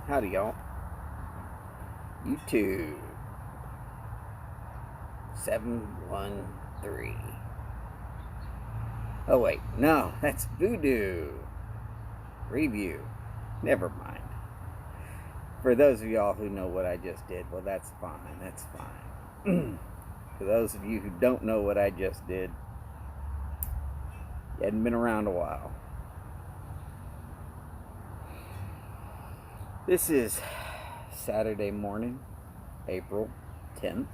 Howdy, y'all. YouTube 713. Oh, wait. No, that's Voodoo Review. Never mind. For those of y'all who know what I just did, well, that's fine. That's fine. For those of you who don't know what I just did, you hadn't been around a while. This is Saturday morning, April 10th,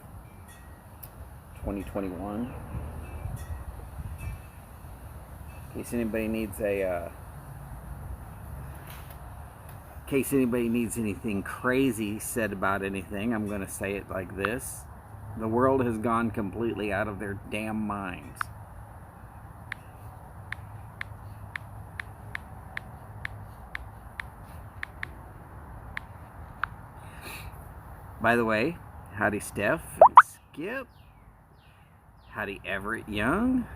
2021. In case anybody needs anything crazy said about anything, I'm going to say it like this. The world has gone completely out of their damn minds. By the way, howdy Steph and Skip. Howdy Everett Young.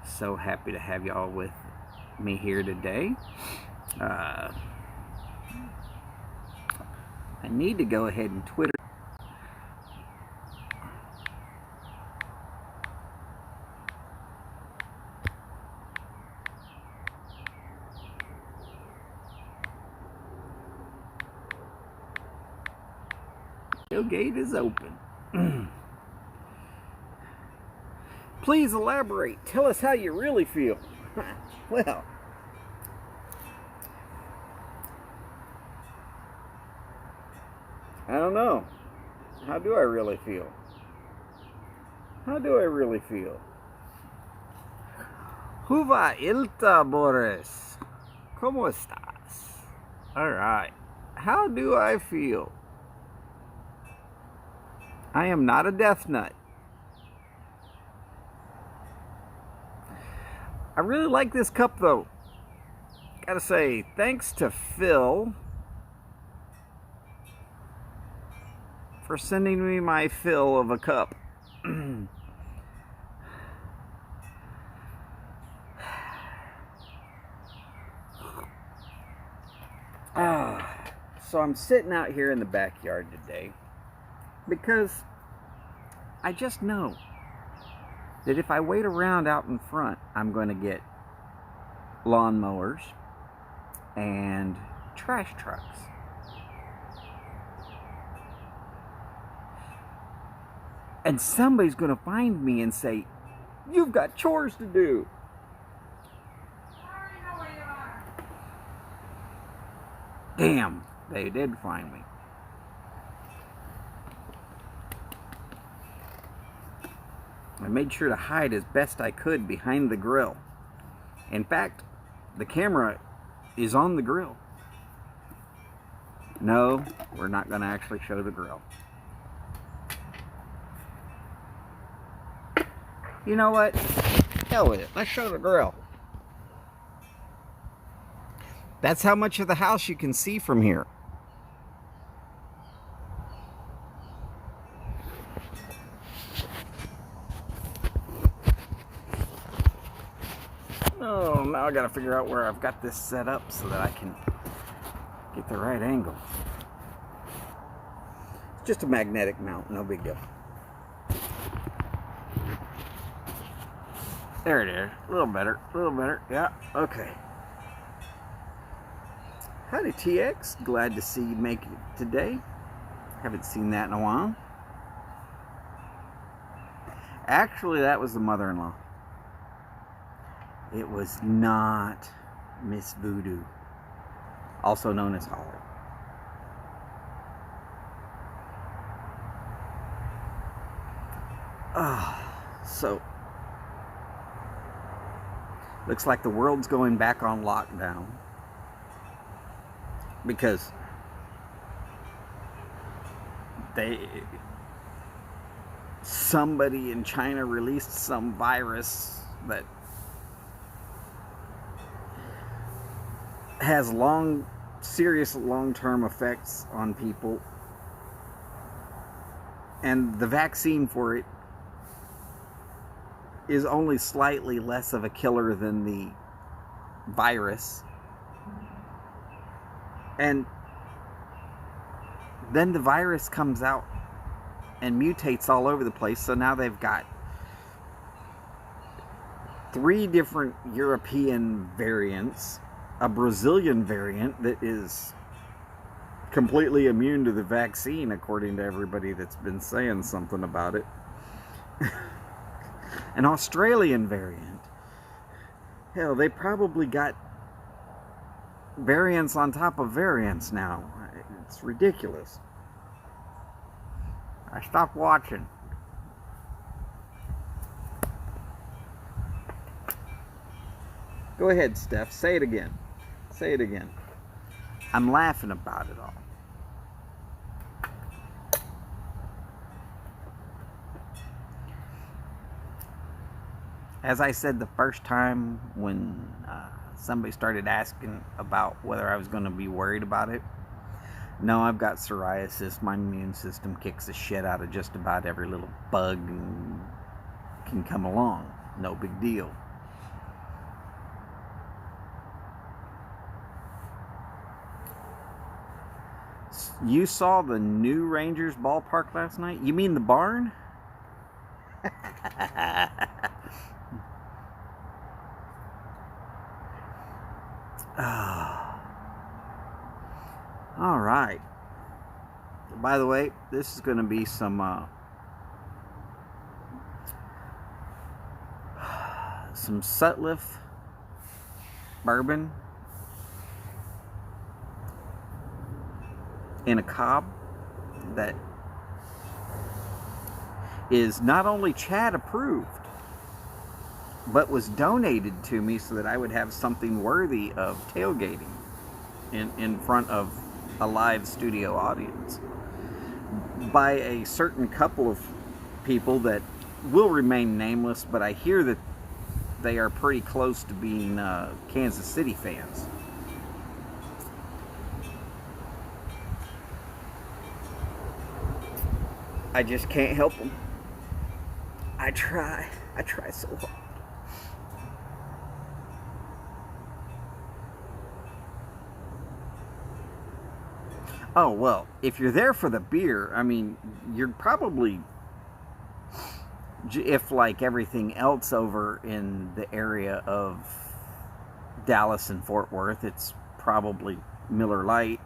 So happy to have y'all with me here today. I need to go ahead and Twitter. Tailgate is open. Please elaborate. Tell us how you really feel. Well, I don't know. How do I really feel? How do I really feel? Huva ilta, Boris. ¿Cómo estás? Alright. How do I feel? I am not a death nut. I really like this cup though. Gotta say, thanks to Phil for sending me my fill of a cup. So I'm sitting out here in the backyard today because I just know that if I wait around out in front, I'm going to get lawnmowers and trash trucks. And somebody's going to find me and say, "You've got chores to do." I already know where you are. Damn, they did find me. I made sure to hide as best I could behind the grill. In fact, the camera is on the grill. No, we're not going to actually show the grill. You know what? Hell with it. Let's show the grill. That's how much of the house you can see from here. Oh, now I gotta figure out where I've got this set up so that I can get the right angle. It's just a magnetic mount, no big deal. There it is. A little better, yeah, okay. Howdy TX, glad to see you make it today. Haven't seen that in a while. Actually, that was the mother-in-law. It was not Miss Voodoo, also known as Holly. So looks like the world's going back on lockdown because somebody in China released some virus that has serious long-term effects on people, and the vaccine for it is only slightly less of a killer than the virus. And Then the virus comes out and mutates all over the place. So now they've got 3 different European variants, a Brazilian variant that is completely immune to the vaccine, according to everybody that's been saying something about it. An Australian variant. Hell, they probably got variants on top of variants now. It's ridiculous. I stopped watching. Go ahead, Steph. Say it again. Say it again. I'm laughing about it all. As I said the first time when somebody started asking about whether I was going to be worried about it, no, I've got psoriasis. My immune system kicks the shit out of just about every little bug and can come along. No big deal. You saw the new Rangers ballpark last night? You mean the barn? All right. By the way, this is going to be some Sutliff bourbon in a cob that is not only Chad approved, but was donated to me so that I would have something worthy of tailgating in front of a live studio audience by a certain couple of people that will remain nameless, but I hear that they are pretty close to being Kansas City fans. I just can't help them. I try so hard. Oh, well, if you're there for the beer, I mean, you're probably, if like everything else over in the area of Dallas and Fort Worth, it's probably Miller Lite.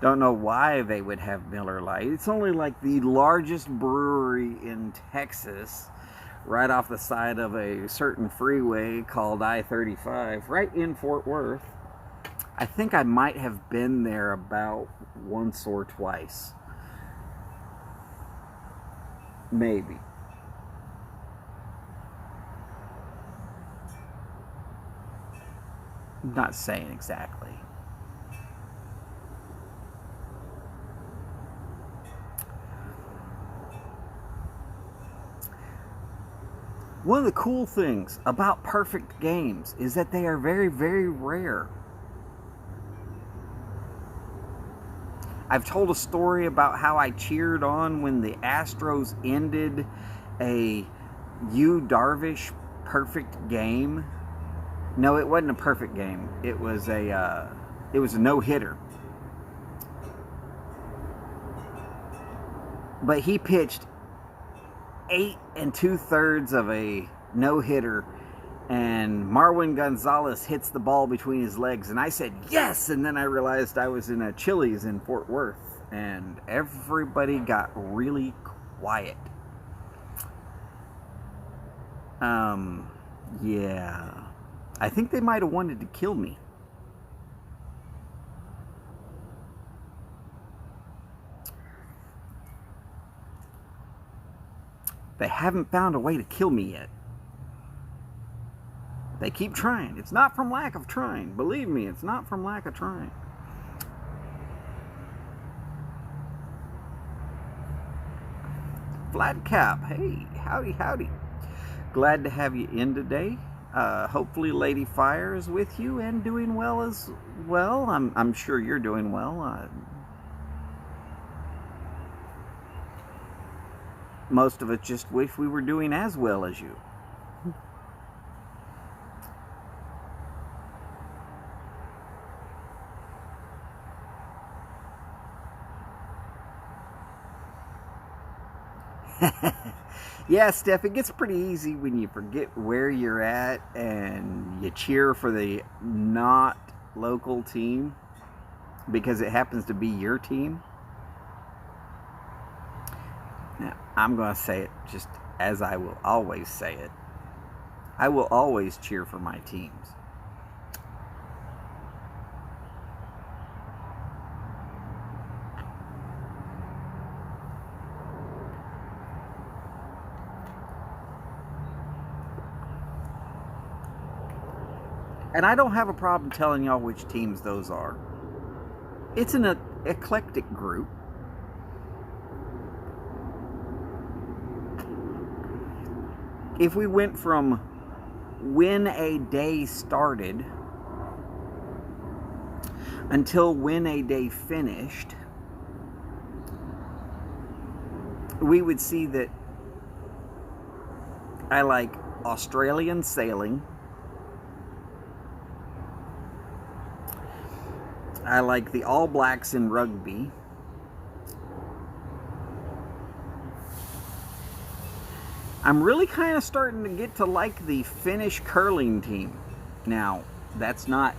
Don't know why they would have Miller Lite. It's only like the largest brewery in Texas, right off the side of a certain freeway called I-35, right in Fort Worth. I think I might have been there about once or twice. Maybe. I'm not saying exactly. One of the cool things about perfect games is that they are very, very rare. I've told a story about how I cheered on when the Astros ended a Yu Darvish perfect game. No, it wasn't a perfect game. It was a no-hitter. But he pitched 8 2/3 of a no-hitter, and Marwin Gonzalez hits the ball between his legs, and I said yes, and then I realized I was in a Chili's in Fort Worth, and everybody got really quiet. Yeah, I think they might have wanted to kill me. They haven't found a way to kill me yet. They keep trying. It's not from lack of trying. Believe me, it's not from lack of trying. Flat Cap, hey, howdy. Glad to have you in today. Hopefully Lady Fire is with you and doing well as well. I'm sure you're doing well. Most of us just wish we were doing as well as you. Yeah, Steph, it gets pretty easy when you forget where you're at and you cheer for the not local team because it happens to be your team. Now, I'm going to say it just as I will always say it. I will always cheer for my teams. And I don't have a problem telling y'all which teams those are. It's an eclectic group. If we went from when a day started until when a day finished, we would see that I like Australian sailing. I like the All Blacks in rugby. I'm really kind of starting to get to like the Finnish curling team. Now, that's not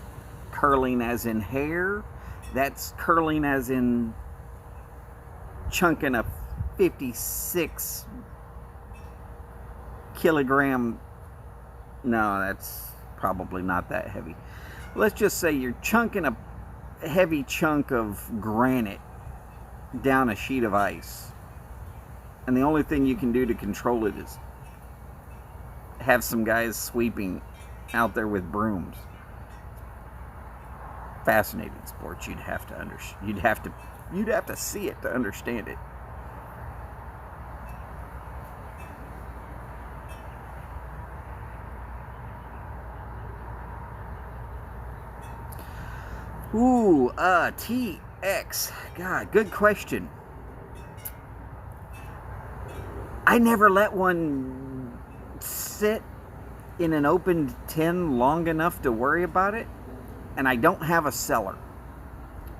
curling as in hair. That's curling as in chunking a 56 kilogram. No, that's probably not that heavy. Let's just say you're chunking a heavy chunk of granite down a sheet of ice. And the only thing you can do to control it is have some guys sweeping out there with brooms. Fascinating sport. You'd have to see it to understand it. Ooh, TX. God, good question. I never let one sit in an open tin long enough to worry about it, and I don't have a cellar.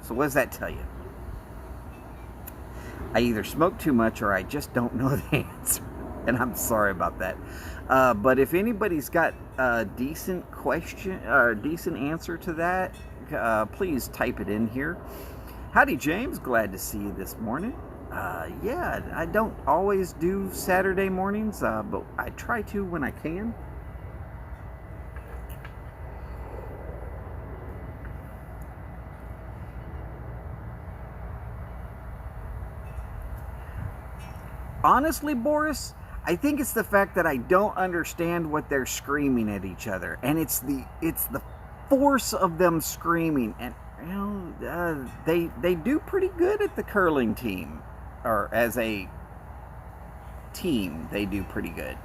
So what does that tell you? I either smoke too much or I just don't know the answer, and I'm sorry about that. But if anybody's got a decent question, or decent answer to that, please type it in here. Howdy, James. Glad to see you this morning. Yeah, I don't always do Saturday mornings, but I try to when I can. Honestly, Boris, I think it's the fact that I don't understand what they're screaming at each other, and it's the force of them screaming. And you know, they do pretty good at the curling team, or as a team, they do pretty good.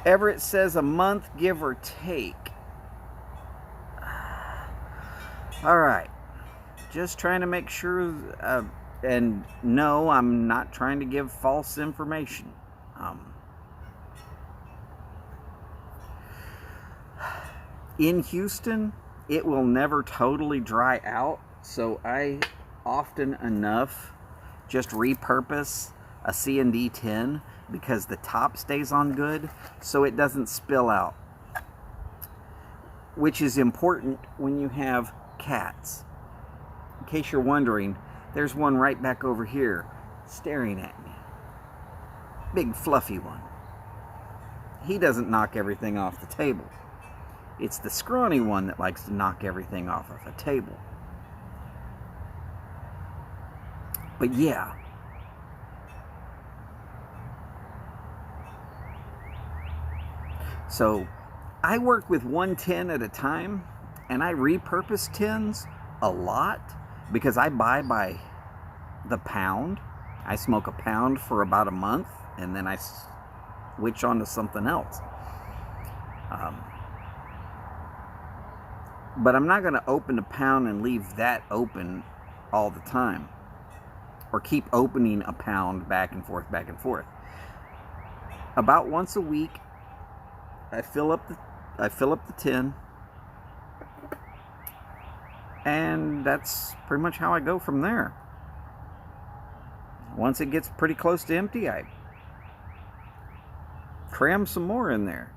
Everett says a month, give or take. All right, just trying to make sure. And no, I'm not trying to give false information. In Houston, it will never totally dry out, so I often enough just repurpose a C&D tin because the top stays on good so it doesn't spill out, which is important when you have cats. In case you're wondering, there's one right back over here staring at me. Big fluffy one. He doesn't knock everything off the table. It's the scrawny one that likes to knock everything off of a table. But yeah. So I work with one tin at a time, and I repurpose tins a lot because I buy by the pound. I smoke a pound for about a month, and then I switch on to something else. But I'm not going to open a pound and leave that open all the time, or keep opening a pound back and forth, back and forth. About once a week, I fill up the tin, and that's pretty much how I go from there. once it gets pretty close to empty, I cram some more in there.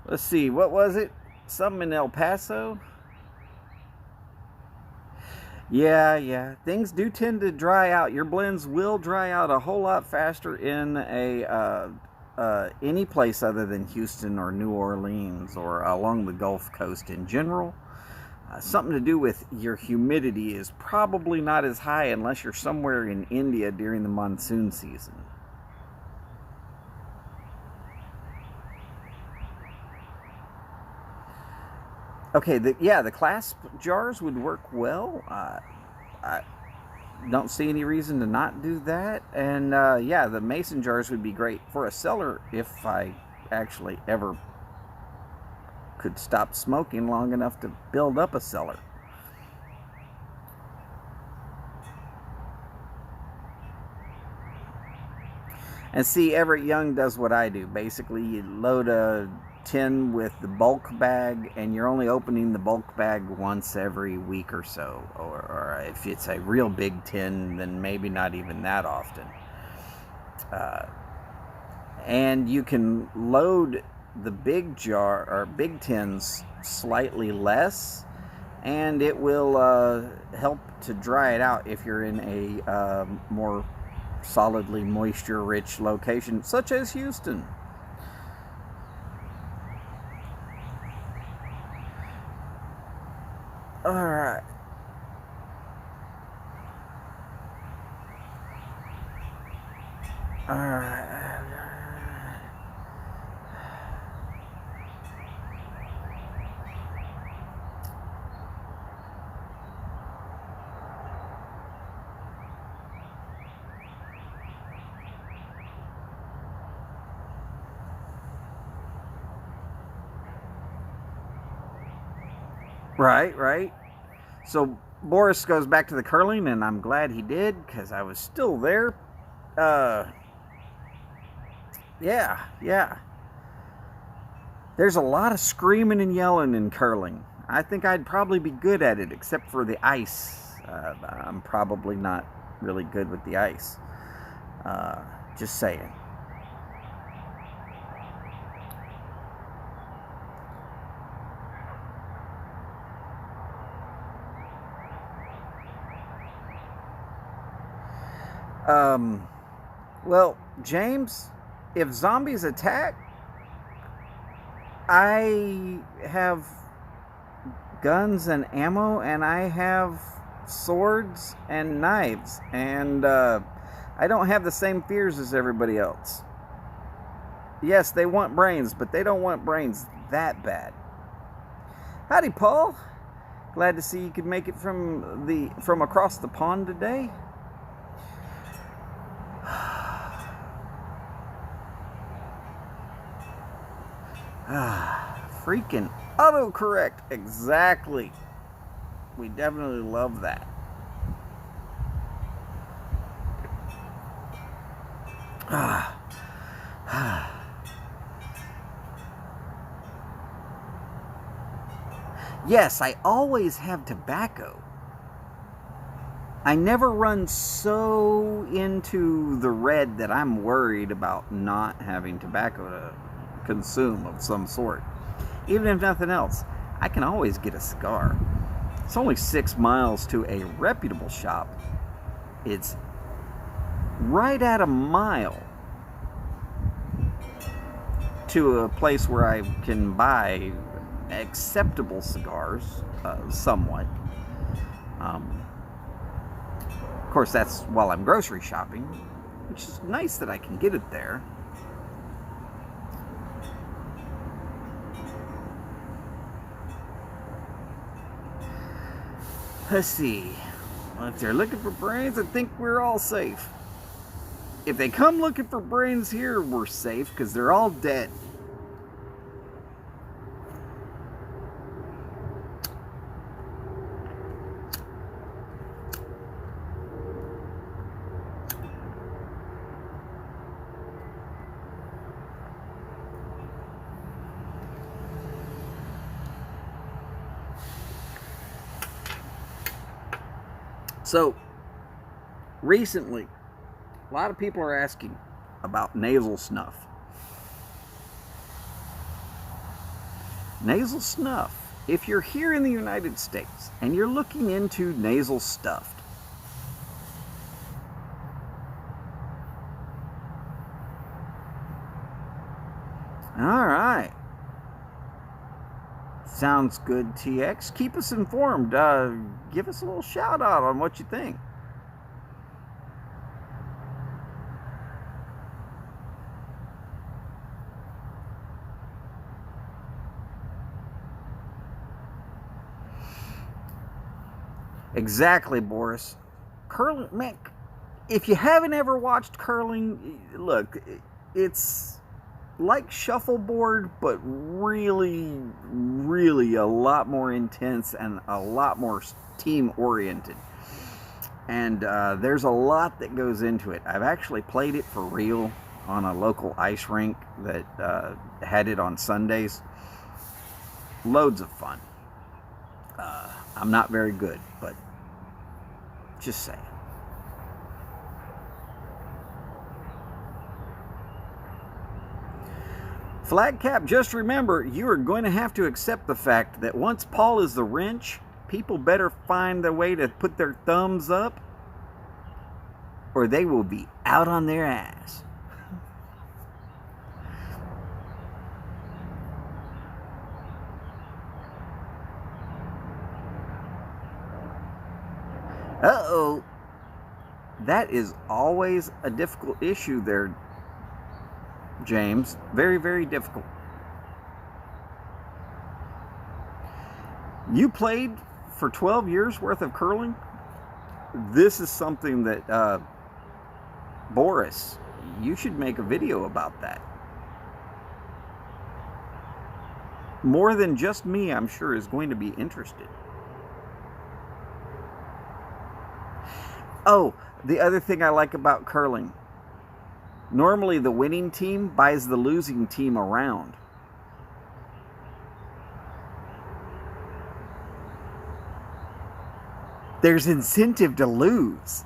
Let's see, what was it? Something in El Paso? Yeah. Things do tend to dry out. Your blends will dry out a whole lot faster in any place other than Houston or New Orleans or along the Gulf Coast in general. Something to do with your humidity is probably not as high unless you're somewhere in India during the monsoon season. Okay, the clasp jars would work well. I don't see any reason to not do that. And yeah, the mason jars would be great for a cellar if I actually ever could stop smoking long enough to build up a cellar. And see, Everett Young does what I do. Basically, you load a tin with the bulk bag, and you're only opening the bulk bag once every week or so. Or if it's a real big tin, then maybe not even that often. And you can load the big jar or big tins slightly less, and it will help to dry it out if you're in a more solidly moisture-rich location, such as Houston. All right. All right. Right. So Boris goes back to the curling, and I'm glad he did, because I was still there. Yeah. There's a lot of screaming and yelling in curling. I think I'd probably be good at it, except for the ice. I'm probably not really good with the ice. Just saying. Well, James, if zombies attack, I have guns and ammo, and I have swords and knives, and I don't have the same fears as everybody else. Yes, they want brains, but they don't want brains that bad. Howdy, Paul. Glad to see you could make it from across the pond today. Freaking autocorrect. Exactly. We definitely love that. Yes, I always have tobacco. I never run so into the red that I'm worried about not having tobacco to consume of some sort. Even if nothing else, I can always get a cigar. It's only 6 miles to a reputable shop. It's right at a mile to a place where I can buy acceptable cigars, somewhat. Of course, that's while I'm grocery shopping, which is nice that I can get it there. Let's see. Well, if they're looking for brains, I think we're all safe. If they come looking for brains here, we're safe, because they're all dead. So, recently, A lot of people are asking about nasal snuff. Nasal snuff. If you're here in the United States and you're looking into nasal stuffed, all right. Sounds good, TX. Keep us informed. Give us a little shout out on what you think. Exactly, Boris. Curling, man, if you haven't ever watched curling, look, it's like shuffleboard, but really, really a lot more intense and a lot more team oriented. And there's a lot that goes into it. I've actually played it for real on a local ice rink that had it on Sundays. Loads of fun. I'm not very good, but just saying. Flag cap, just remember, you are going to have to accept the fact that once Paul is the wrench, people better find a way to put their thumbs up or they will be out on their ass. Uh-oh. That is always a difficult issue there, James. Very, very difficult. You played for 12 years worth of curling? This is something that, Boris, you should make a video about that. More than just me, I'm sure, is going to be interested. Oh, the other thing I like about curling. Normally the winning team buys the losing team around. There's incentive to lose.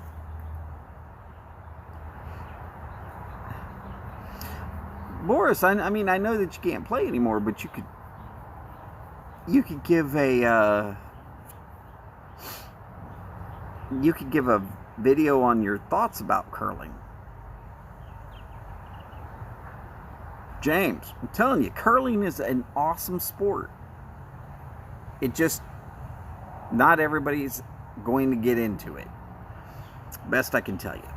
Boris, I mean, I know that you can't play anymore, but you could give a video on your thoughts about curling. James, I'm telling you, curling is an awesome sport. It just, not everybody's going to get into it. Best I can tell you.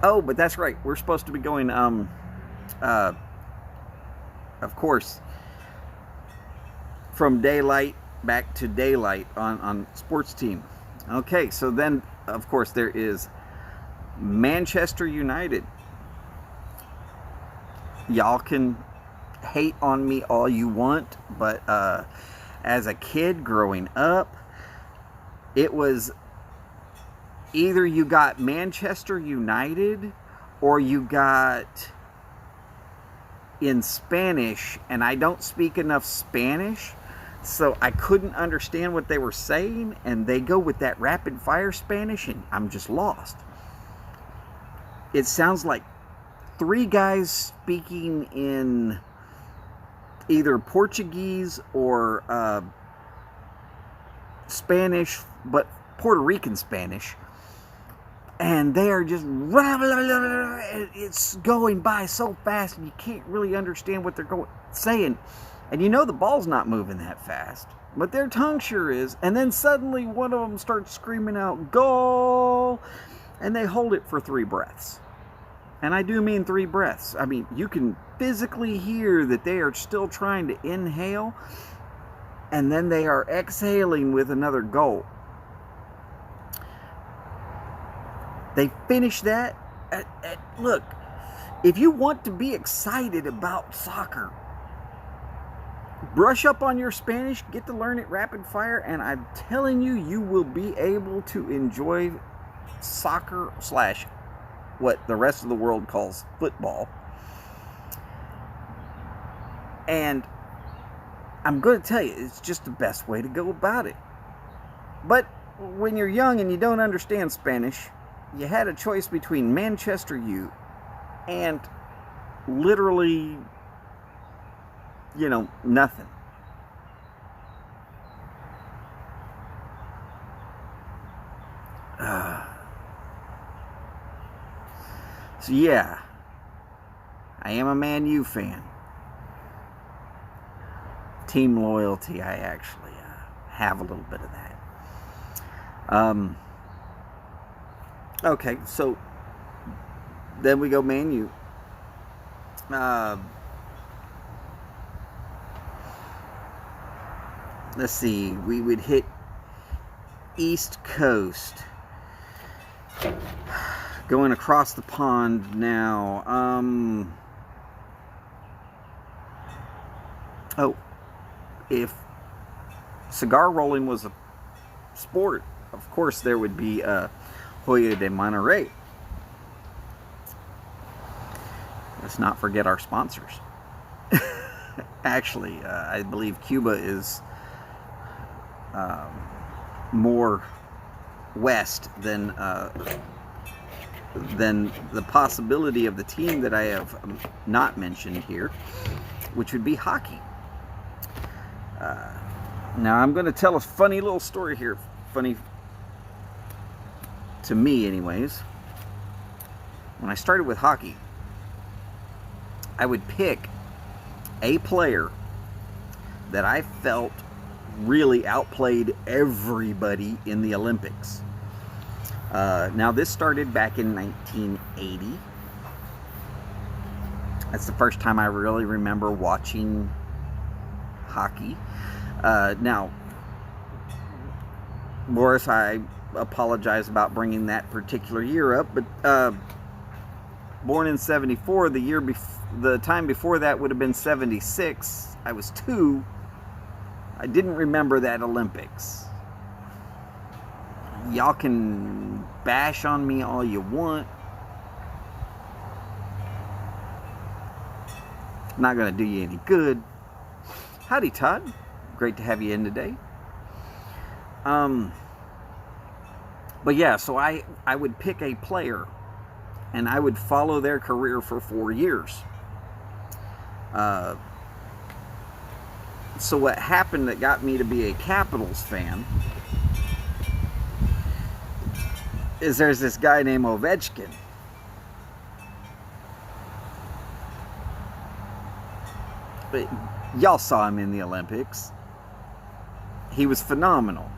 Oh, but that's right. We're supposed to be going, of course, from daylight back to daylight on sports team. Okay, so then, of course, there is Manchester United. Y'all can hate on me all you want, but as a kid growing up, it was either you got Manchester United or you got in Spanish, and I don't speak enough Spanish, so I couldn't understand what they were saying, and they go with that rapid fire Spanish, and I'm just lost. It sounds like three guys speaking in either Portuguese or Spanish, but Puerto Rican Spanish, and they are just, it's going by so fast and you can't really understand what they're saying, and you know the ball's not moving that fast, but their tongue sure is. And then suddenly one of them starts screaming out goal, and they hold it for 3 breaths. And I do mean 3 breaths. I mean, you can physically hear that they are still trying to inhale, and then they are exhaling with another goal. They finish that. Look, if you want to be excited about soccer, brush up on your Spanish, get to learn it rapid fire, and I'm telling you, you will be able to enjoy soccer / what the rest of the world calls football. And I'm going to tell you, it's just the best way to go about it. But when you're young and you don't understand Spanish, you had a choice between Manchester U and literally, nothing. So yeah, I am a Man U fan. Team loyalty, I actually have a little bit of that. Okay, so then we go Man U. Let's see, we would hit East Coast. Going across the pond now. If cigar rolling was a sport, of course there would be Hoya de Monterrey. Let's not forget our sponsors. Actually, I believe Cuba is more west than the possibility of the team that I have not mentioned here, which would be hockey. Now I'm going to tell a funny little story here. Funny to me anyways. When I started with hockey, I would pick a player that I felt really outplayed everybody in the Olympics. Now this started back in 1980. That's the first time I really remember watching hockey. Now, Boris, I apologize about bringing that particular year up, but born in 74, the time before that would have been 76. I was 2. I didn't remember that Olympics. Y'all can bash on me all you want. Not gonna do you any good. Howdy, Todd. Great to have you in today. But yeah, so I would pick a player and I would follow their career for 4 years. So what happened that got me to be a Capitals fan is there's this guy named Ovechkin. But y'all saw him in the Olympics. He was phenomenal.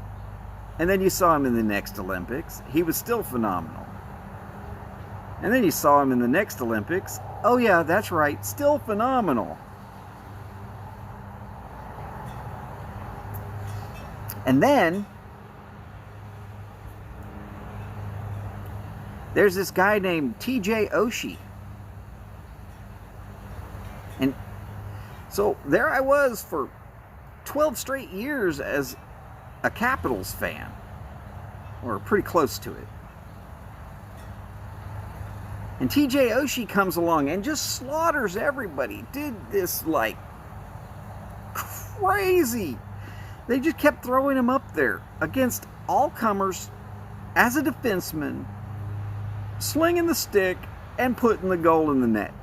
And then you saw him in the next Olympics. He was still phenomenal. And then you saw him in the next Olympics. Oh yeah, that's right, still phenomenal. And then there's this guy named TJ Oshie. And so there I was for 12 straight years as a Capitals fan, or pretty close to it. And TJ Oshie comes along and just slaughters everybody. Did this like crazy. They just kept throwing him up there against all comers as a defenseman, slinging the stick and putting the goal in the net.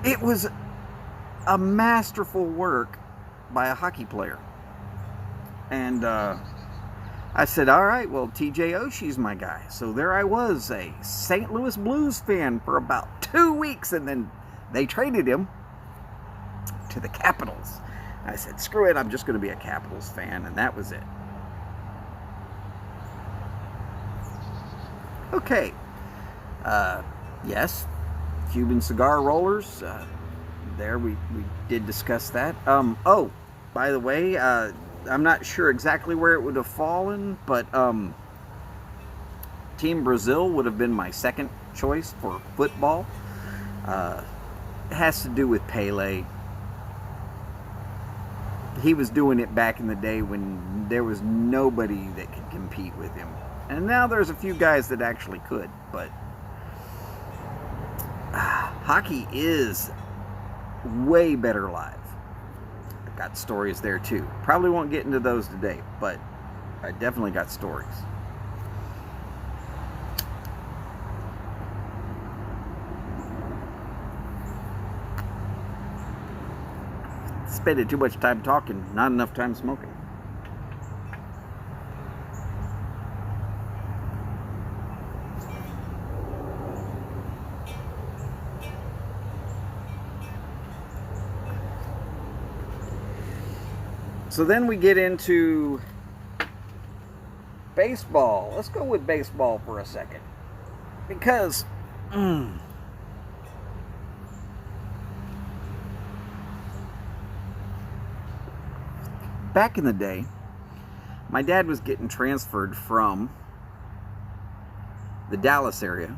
It was a masterful work by a hockey player. And I said, all right, well, TJ Oshie's my guy. So there I was, a St. Louis Blues fan for about 2 weeks, and then they traded him to the Capitals. I said, screw it, I'm just going to be a Capitals fan, and that was it. Okay. Yes, Cuban cigar rollers. There we did discuss that. Oh, by the way, I'm not sure exactly where it would have fallen, but Team Brazil would have been my second choice for football. It has to do with Pele. He was doing it back in the day when there was nobody that could compete with him. And now there's a few guys that actually could, but hockey is way better live. got stories there too. Probably won't get into those today, but I definitely got stories. Spending too much time talking, not enough time smoking. So then we get into baseball. Let's go with baseball for a second. Because back in the day, my dad was getting transferred from the Dallas area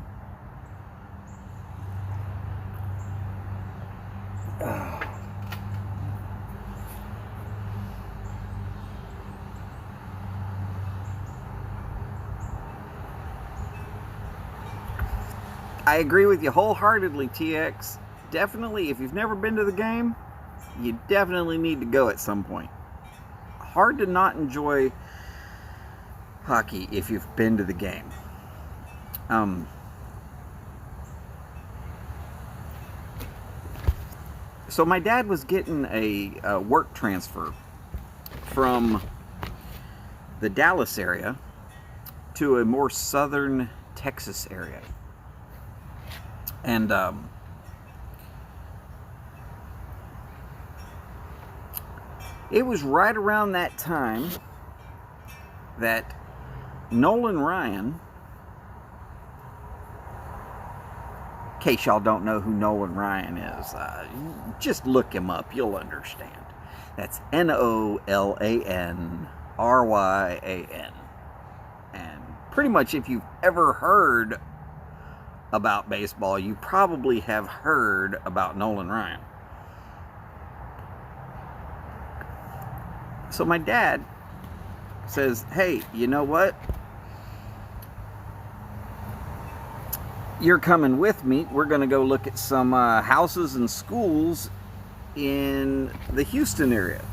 I agree with you wholeheartedly, TX. Definitely, if you've never been to the game, you definitely need to go at some point. Hard to not enjoy hockey if you've been to the game. So my dad was getting a work transfer from the Dallas area to a more southern Texas area. And it was right around that time that Nolan Ryan, in case y'all don't know who Nolan Ryan is, just look him up, you'll understand. That's Nolanryan. And pretty much if you've ever heard about baseball, you probably have heard about Nolan Ryan. So my dad says, hey, you know what? You're coming with me. We're going to go look at some houses and schools in the Houston area.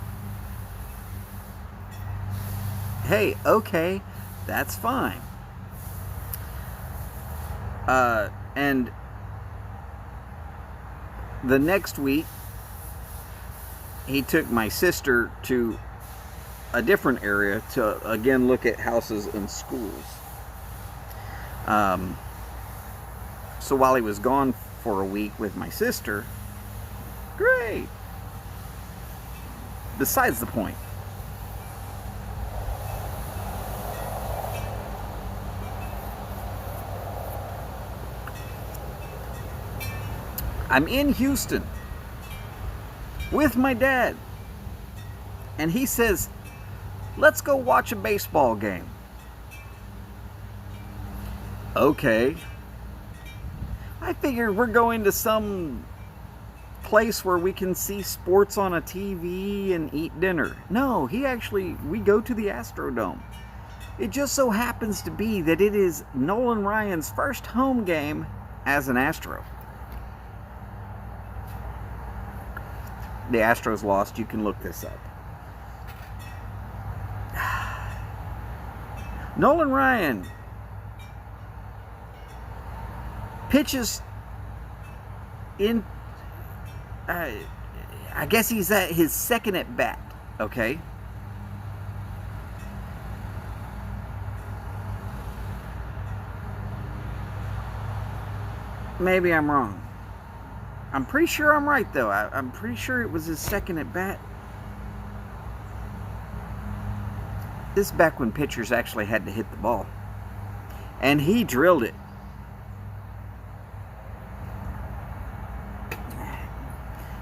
Hey, okay, that's fine. And the next week, he took my sister to a different area to again look at houses and schools. So while he was gone for a week with my sister, great. Besides the point. I'm in Houston with my dad, and he says, let's go watch a baseball game. Okay. I figured we're going to some place where we can see sports on a TV and eat dinner. No, we go to the Astrodome. It just so happens to be that it is Nolan Ryan's first home game as an Astro. The Astros lost. You can look this up. Nolan Ryan pitches in, I guess he's at his second at bat, okay? Maybe I'm wrong. I'm pretty sure I'm right, though. I'm pretty sure it was his second at bat. This is back when pitchers actually had to hit the ball. And he drilled it.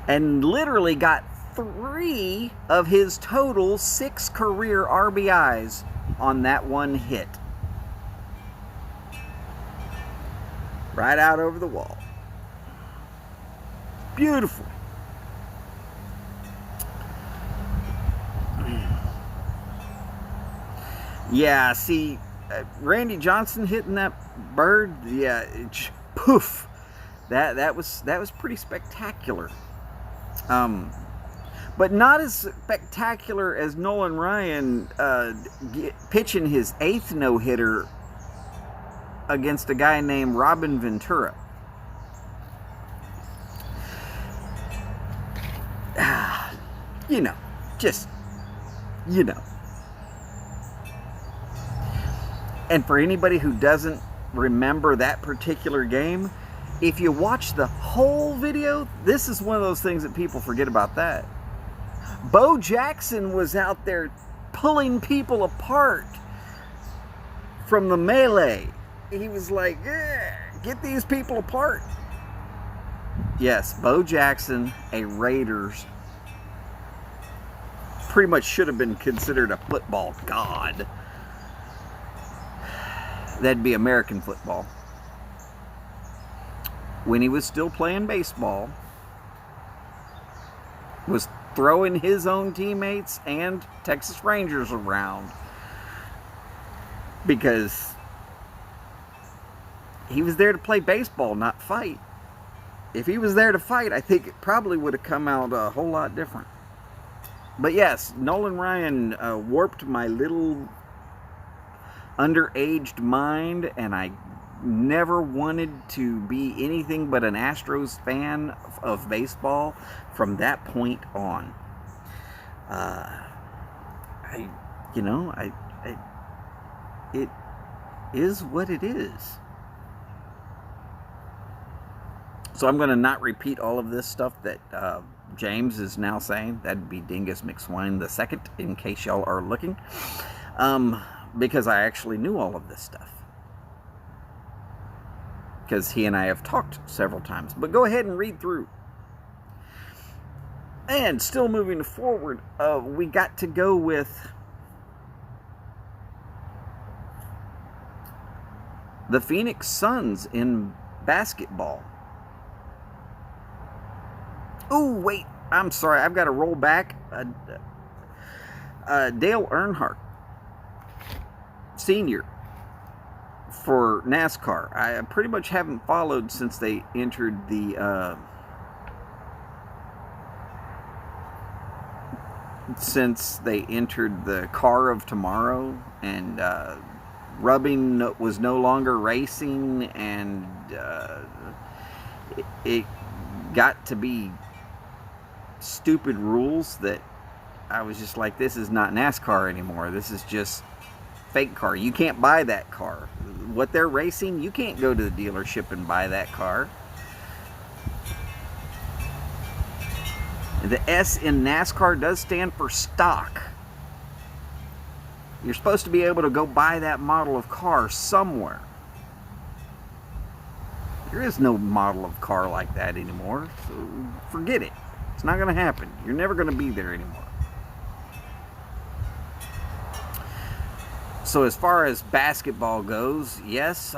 And literally got 3 of his total 6 career RBIs on that one hit. Right out over the wall. Beautiful. Yeah, see, Randy Johnson hitting that bird, yeah, poof. That was pretty spectacular. But not as spectacular as Nolan Ryan pitching his 8th no-hitter against a guy named Robin Ventura. You know, just, you know. And for anybody who doesn't remember that particular game, if you watch the whole video, this is one of those things that people forget about that. Bo Jackson was out there pulling people apart from the melee. He was like, yeah, get these people apart. Yes, Bo Jackson, a Raiders, pretty much should have been considered a football god. That'd be American football. When he was still playing baseball, was throwing his own teammates and Texas Rangers around because he was there to play baseball, not fight. If he was there to fight, I think it probably would have come out a whole lot different. But yes, Nolan Ryan warped my little underaged mind, and I never wanted to be anything but an Astros fan of baseball from that point on. It is what it is. So I'm going to not repeat all of this stuff that James is now saying. That'd be Dingus McSwine II, in case y'all are looking. Because I actually knew all of this stuff. Because he and I have talked several times. But go ahead and read through. And still moving forward, we got to go with the Phoenix Suns in basketball. Oh, wait. I'm sorry. I've got to roll back. Dale Earnhardt, Sr., for NASCAR. I pretty much haven't followed since they entered the car of tomorrow, and Rubbing was no longer racing, and it got to be stupid rules that I was just like, this is not NASCAR anymore. This is just fake car. You can't buy that car. What they're racing, you can't go to the dealership and buy that car. The S in NASCAR does stand for stock. You're supposed to be able to go buy that model of car somewhere. There is no model of car like that anymore, so forget it. It's not going to happen. You're never going to be there anymore. So as far as basketball goes, yes,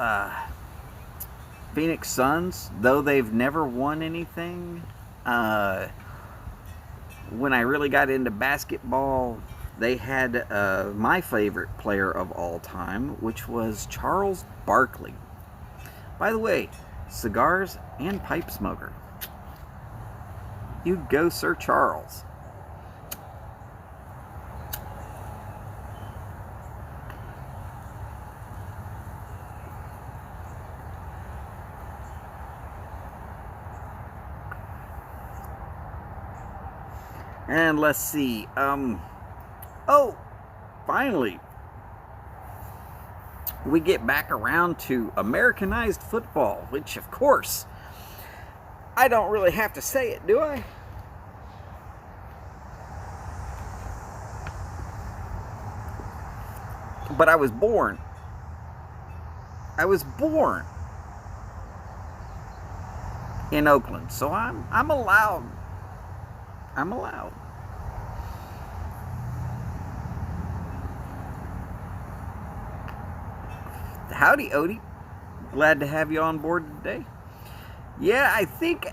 Phoenix Suns, though they've never won anything, when I really got into basketball, they had my favorite player of all time, which was Charles Barkley. By the way, cigars and pipe smoker. You go, Sir Charles. And let's see. Oh, finally, we get back around to Americanized football, which, of course, I don't really have to say it, do I? But I was born. I was born in Oakland, so I'm allowed. I'm allowed. Howdy, Odie. Glad to have you on board today. Yeah, I think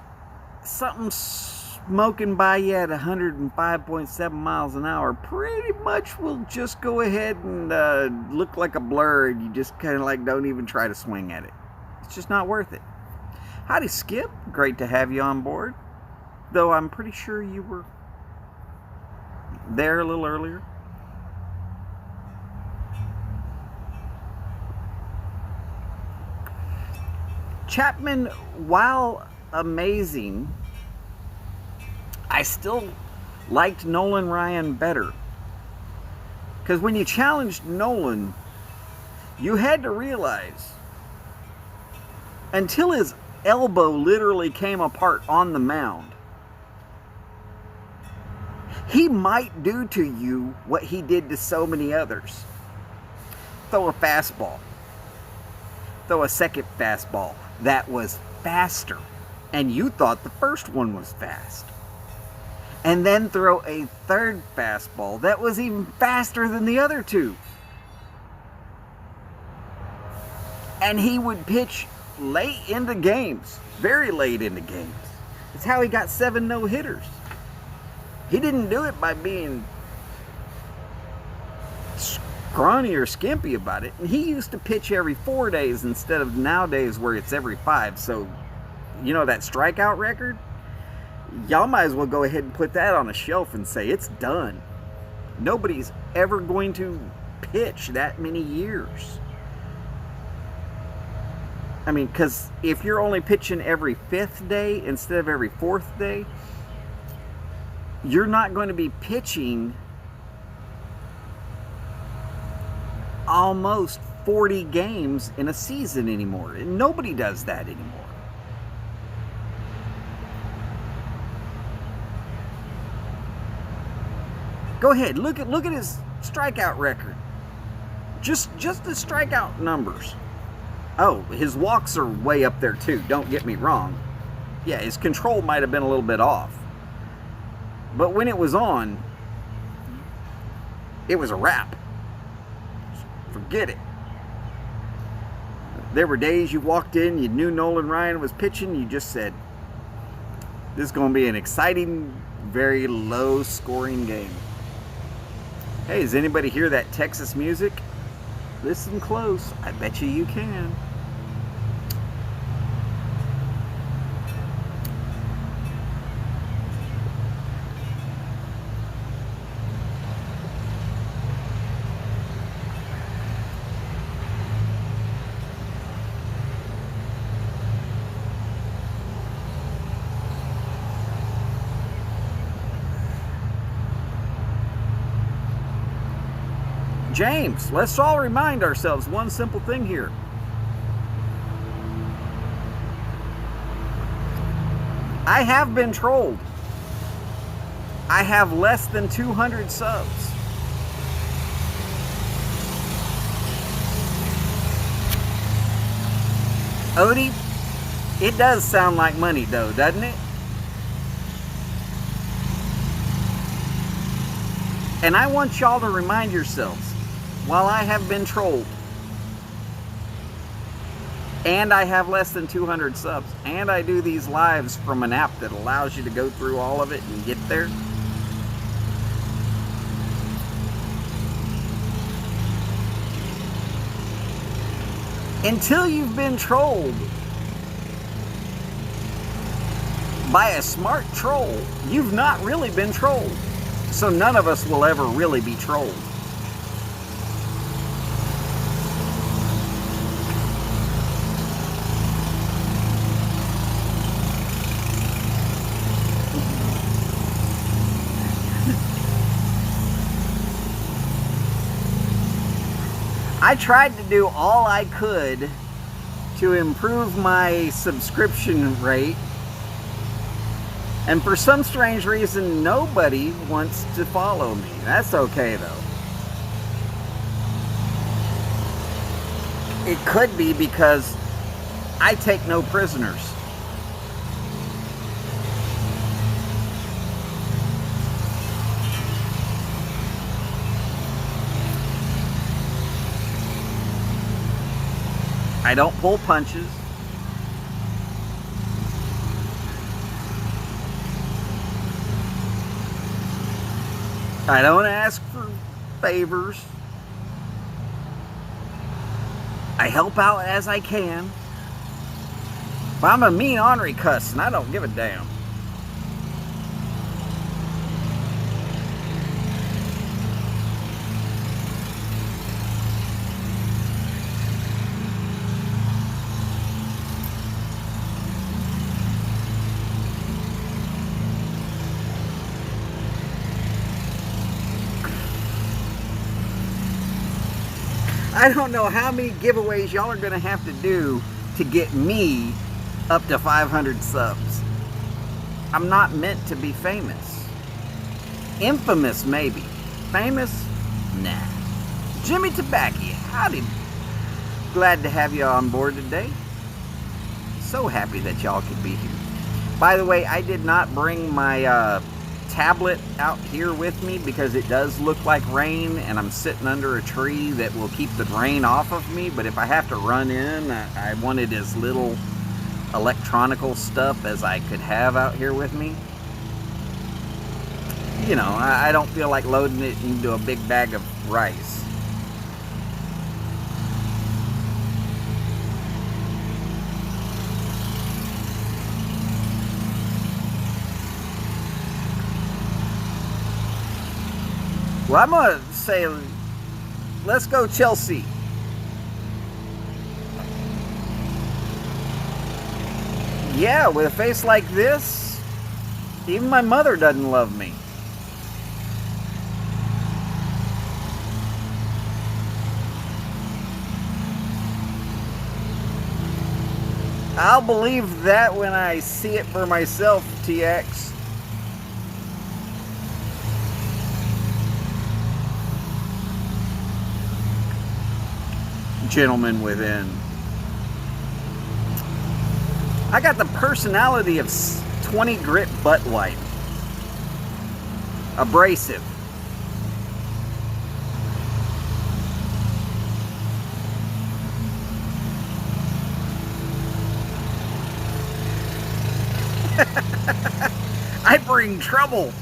something smoking by you at 105.7 miles an hour pretty much will just go ahead and look like a blur, and you just kind of like don't even try to swing at it. It's just not worth it. Howdy, Skip. Great to have you on board. Though I'm pretty sure you were there a little earlier? Chapman, while amazing, I still liked Nolan Ryan better. Because when you challenged Nolan, you had to realize, until his elbow literally came apart on the mound, he might do to you what he did to so many others. Throw a fastball. Throw a second fastball that was faster, and you thought the first one was fast. And then throw a third fastball that was even faster than the other two. And he would pitch late into games, very late into games. It's how he got 7 no-hitters. He didn't do it by being scrawny or skimpy about it. And he used to pitch every 4 days instead of nowadays where it's every 5. So, you know that strikeout record? Y'all might as well go ahead and put that on a shelf and say it's done. Nobody's ever going to pitch that many years. I mean, because if you're only pitching every 5th day instead of every 4th day, you're not going to be pitching almost 40 games in a season anymore. And nobody does that anymore. Go ahead, look at his strikeout record. Just the strikeout numbers. Oh, his walks are way up there too, don't get me wrong. Yeah, his control might have been a little bit off. But when it was on, it was a wrap. Forget it. There were days you walked in, you knew Nolan Ryan was pitching, you just said, this is going to be an exciting, very low scoring game. Hey, does anybody hear that Texas music? Listen close. I bet you can. James, let's all remind ourselves one simple thing here. I have been trolled. I have less than 200 subs. Odie, it does sound like money though, doesn't it? And I want y'all to remind yourselves, while I have been trolled, and I have less than 200 subs, and I do these lives from an app that allows you to go through all of it and get there, until you've been trolled by a smart troll, you've not really been trolled. So none of us will ever really be trolled. I tried to do all I could to improve my subscription rate, and for some strange reason nobody wants to follow me. That's okay though. It could be because I take no prisoners. I don't pull punches. I don't ask for favors. I help out as I can. But I'm a mean, ornery cuss, and I don't give a damn. I don't know how many giveaways y'all are going to have to do to get me up to 500 subs. I'm not meant to be famous. Infamous, maybe. Famous? Nah. Jimmy Tabacchi, howdy. Glad to have you on board today. So happy that y'all could be here. By the way, I did not bring my tablet out here with me because it does look like rain and I'm sitting under a tree that will keep the rain off of me. But if I have to run in, I wanted as little electronical stuff as I could have out here with me. You know, I don't feel like loading it into a big bag of rice. Well, I'm going to say, let's go Chelsea. Yeah, with a face like this, even my mother doesn't love me. I'll believe that when I see it for myself, TX. Gentleman within. I got the personality of 20 grit butt wipe. Abrasive. I bring trouble.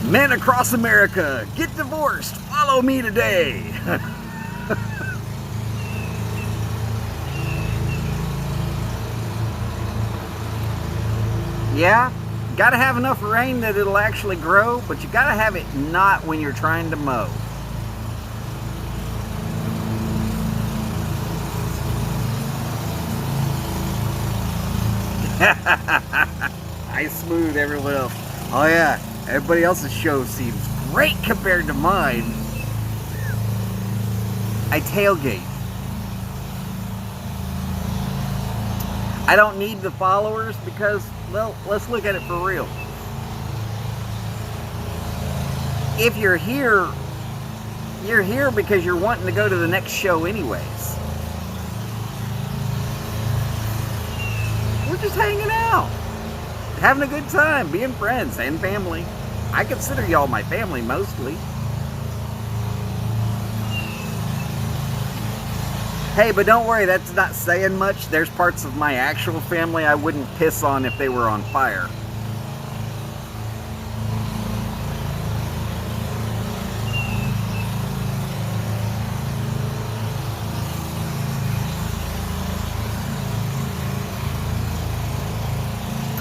Men across America, get divorced. Follow me today. Yeah, gotta have enough rain that it'll actually grow, but you gotta have it not when you're trying to mow. Nice smooth, everyone else. Oh yeah, everybody else's show seems great compared to mine. I tailgate. I don't need the followers because, well, let's look at it for real. If you're here because you're wanting to go to the next show anyways. We're just hanging out, having a good time, being friends and family. I consider y'all my family mostly. Hey, but don't worry, that's not saying much. There's parts of my actual family I wouldn't piss on if they were on fire.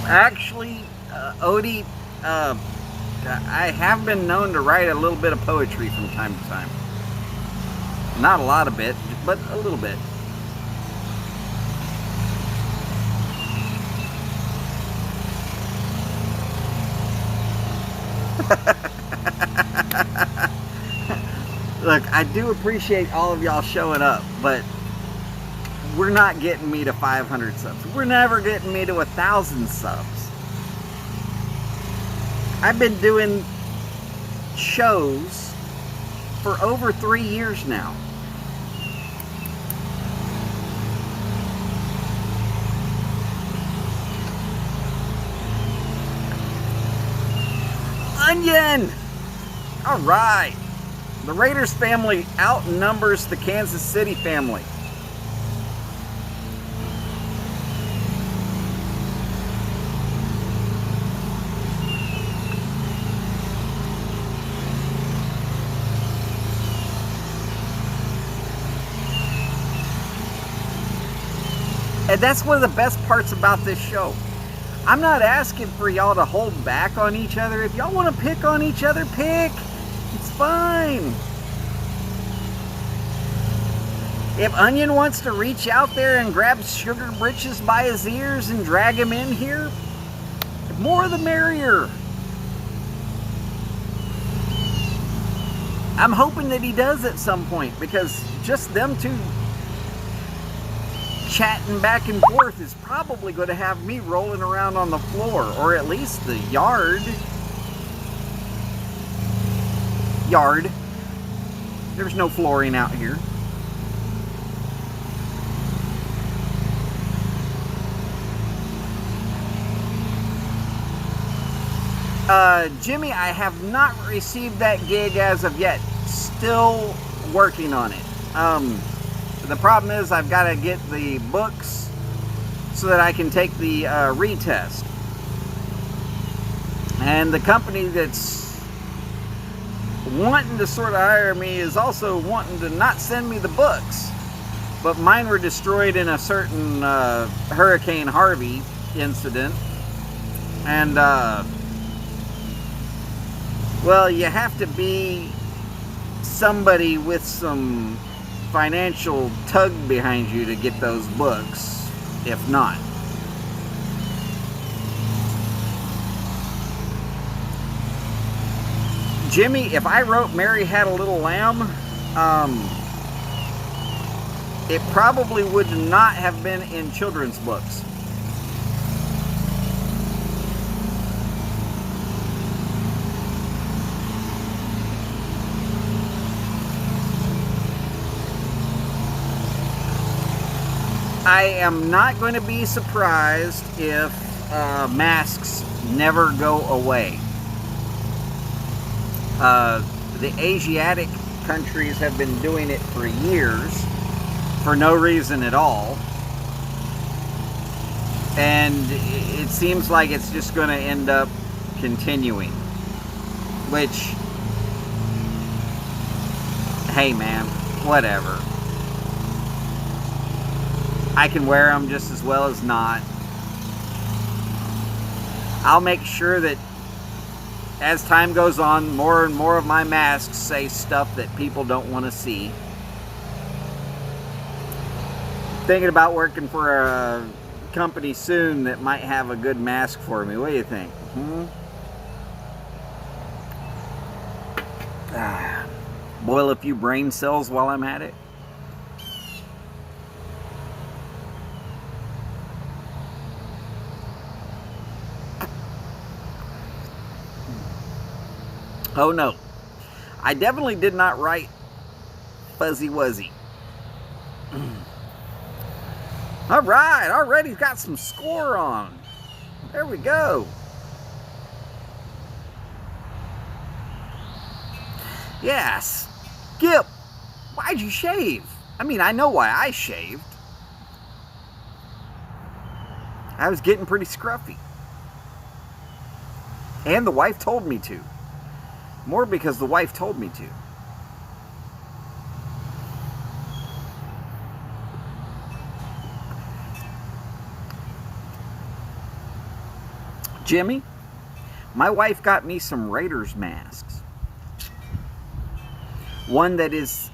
Actually, Odie, I have been known to write a little bit of poetry from time to time. Not a lot of it, but a little bit. Look, I do appreciate all of y'all showing up, but we're not getting me to 500 subs. We're never getting me to 1,000 subs. I've been doing shows for over 3 years now. Onion! All right. The Raiders family outnumbers the Kansas City family. And that's one of the best parts about this show. I'm not asking for y'all to hold back on each other. If y'all want to pick on each other, pick. It's fine. If Onion wants to reach out there and grab Sugar Britches by his ears and drag him in here, the more the merrier. I'm hoping that he does at some point, because just them two chatting back and forth is probably going to have me rolling around on the floor, or at least the yard. There's no flooring out here. Jimmy, I have not received that gig as of yet. Still working on it. The problem is I've got to get the books so that I can take the retest. And the company that's wanting to sort of hire me is also wanting to not send me the books. But mine were destroyed in a certain Hurricane Harvey incident. And, well, you have to be somebody with some financial tug behind you to get those books, if not. Jimmy, if I wrote Mary Had a Little Lamb, it probably would not have been in children's books. I am not going to be surprised if masks never go away. The Asiatic countries have been doing it for years for no reason at all. And it seems like it's just going to end up continuing. Which, hey man, whatever. I can wear them just as well as not. I'll make sure that as time goes on, more and more of my masks say stuff that people don't want to see. Thinking about working for a company soon that might have a good mask for me. What do you think? Boil a few brain cells while I'm at it. Oh no, I definitely did not write Fuzzy Wuzzy. All right, already got some score on. There we go. Yes, Skip, why'd you shave? I mean, I know why I shaved. I was getting pretty scruffy. And the wife told me to. More because the wife told me to. Jimmy, my wife got me some Raiders masks. One that is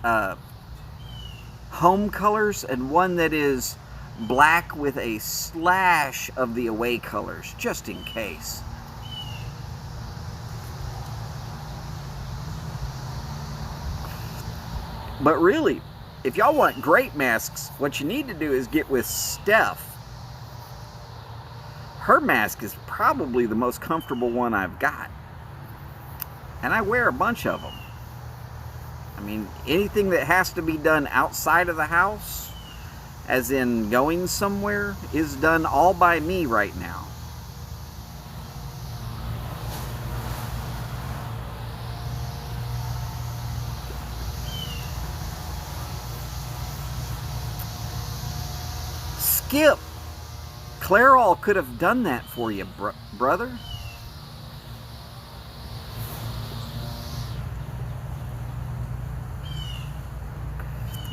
home colors and one that is black with a slash of the away colors, just in case. But really, if y'all want great masks, what you need to do is get with Steph. Her mask is probably the most comfortable one I've got. And I wear a bunch of them. I mean, anything that has to be done outside of the house, as in going somewhere, is done all by me right now. Skip, Clairol could have done that for you, brother.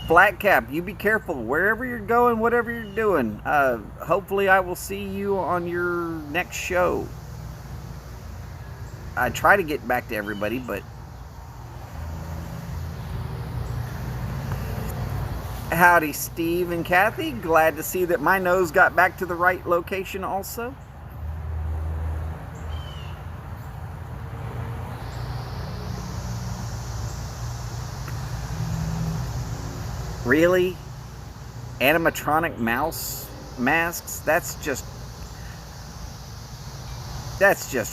Flat Cap, you be careful wherever you're going, whatever you're doing. Hopefully I will see you on your next show. I try to get back to everybody, but howdy, Steve and Kathy. Glad to see that my nose got back to the right location also. Really? Animatronic mouse masks? That's just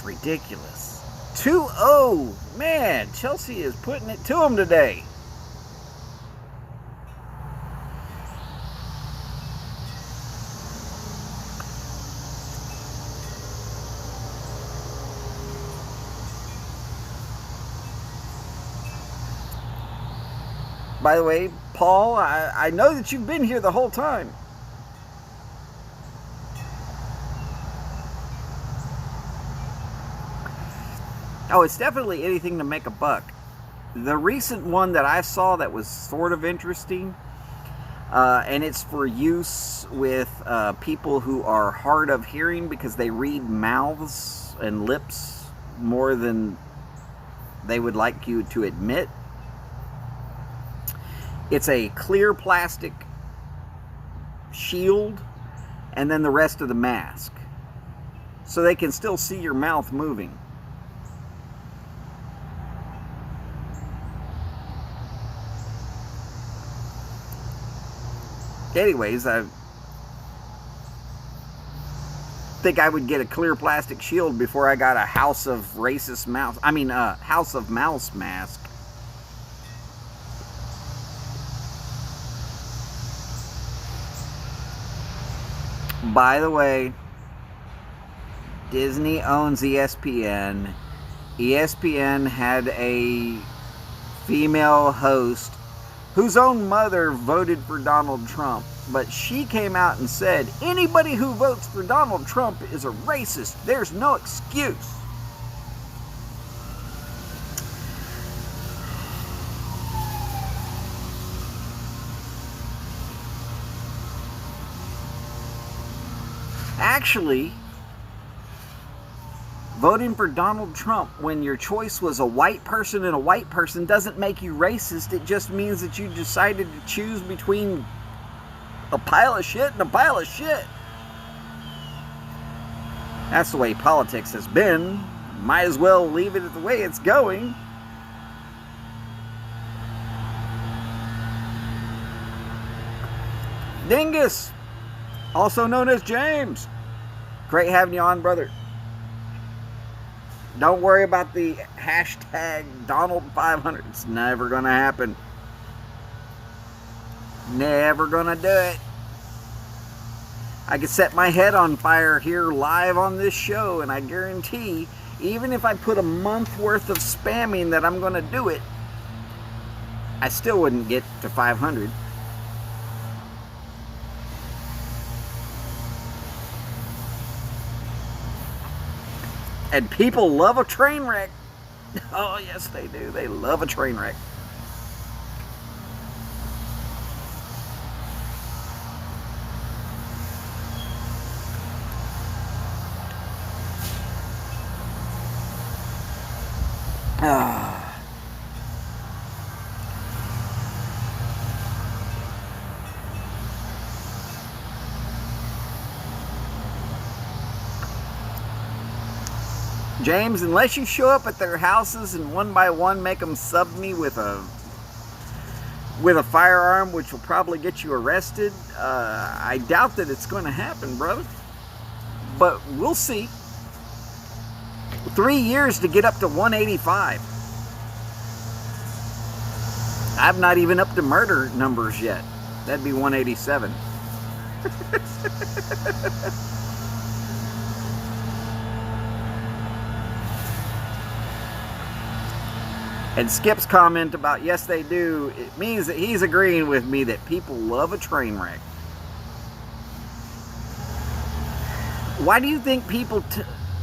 ridiculous. 2-0. Man, Chelsea is putting it to them today. By the way, Paul, I know that you've been here the whole time. Oh, it's definitely anything to make a buck. The recent one that I saw that was sort of interesting, and it's for use with people who are hard of hearing because they read mouths and lips more than they would like you to admit. It's a clear plastic shield and then the rest of the mask, so they can still see your mouth moving. Anyways, I think I would get a clear plastic shield before I got a House of Racist Mouse. I mean, House of Mouse mask. By the way, Disney owns ESPN. ESPN had a female host whose own mother voted for Donald Trump, but she came out and said, anybody who votes for Donald Trump is a racist. There's no excuse. Actually, voting for Donald Trump when your choice was a white person and a white person doesn't make you racist. It just means that you decided to choose between a pile of shit and a pile of shit. That's the way politics has been. Might as well leave it the way it's going. Dingus, also known as James. Great having you on, brother. Don't worry about the hashtag Donald500. It's never going to happen. Never going to do it. I could set my head on fire here live on this show, and I guarantee, even if I put a month worth of spamming that I'm going to do it, I still wouldn't get to 500. And people love a train wreck. Oh, yes, they do. They love a train wreck. James, unless you show up at their houses and one by one make them sub me with a firearm, which will probably get you arrested, I doubt that it's going to happen, brother. But we'll see. 3 years to get up to 185. I'm not even up to murder numbers yet. That'd be 187. And Skip's comment about yes they do, it means that he's agreeing with me that people love a train wreck. Why do you think people